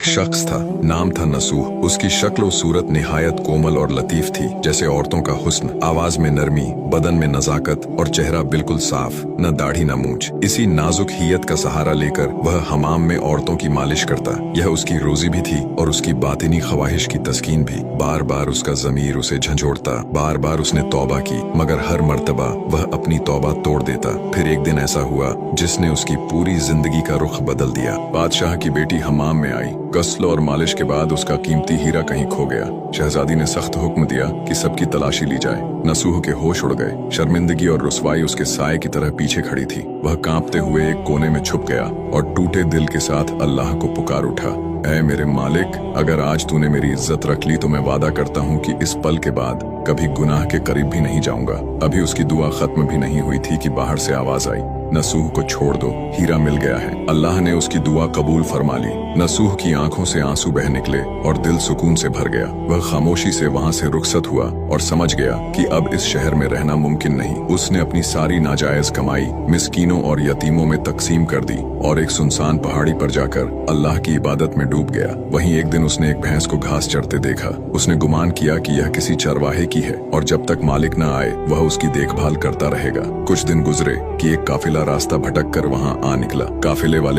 शख्स था, नाम था नसूह। उसकी शक्ल और सूरत निहायत कोमल और लतीफ थी, जैसे औरतों का हुस्न। आवाज में नरमी, बदन में नजाकत और चेहरा बिल्कुल साफ, न दाढ़ी न मूंछ। इसी नाजुक हियत का सहारा लेकर वह हमाम में औरतों की मालिश करता। यह उसकी रोजी भी थी और उसकी बातिनी ख्वाहिश की तस्कीन भी। बार बार उसका ज़मीर उसे झंझोड़ता, बार बार उसने तौबा की, मगर हर मर्तबा वह अपनी तौबा तोड़ देता। फिर एक दिन ऐसा हुआ जिसने उसकी पूरी जिंदगी का रुख बदल दिया। बादशाह की बेटी हमाम में आई। गस्ल और मालिश के बाद उसका कीमती हीरा कहीं खो गया। शहजादी ने सख्त हुक्म दिया कि सबकी तलाशी ली जाए। नसूह के होश उड़ गए। शर्मिंदगी और रुसवाई उसके साए की तरह पीछे खड़ी थी। वह कांपते हुए एक कोने में छुप गया और टूटे दिल के साथ अल्लाह को पुकार उठा, ऐ मेरे मालिक, अगर आज तूने मेरी इज्जत रख ली तो मैं वादा करता हूँ कि इस पल के बाद कभी गुनाह के करीब भी नहीं जाऊंगा। अभी उसकी दुआ खत्म भी नहीं हुई थी कि बाहर से आवाज आई, नसूह को छोड़ दो, हीरा मिल गया है। अल्लाह ने उसकी दुआ कबूल फरमा ली। नसूह की आंखों से आंसू बह निकले और दिल सुकून से भर गया। वह खामोशी से वहां से रुखसत हुआ और समझ गया कि अब इस शहर में रहना मुमकिन नहीं। उसने अपनी सारी नाजायज कमाई मिस्कीनों और यतीमों में तकसीम कर दी और एक सुनसान पहाड़ी पर जाकर अल्लाह की इबादत में डूब गया। वहीं एक दिन उसने एक भैंस को घास चरते देखा। उसने गुमान किया कि यह किसी चरवाहे की है और जब तक मालिक न आए वह उसकी देखभाल करता रहेगा। कुछ दिन गुजरे कि एक काफिला रास्ता भटक कर वहां आ निकला। काफिले वाले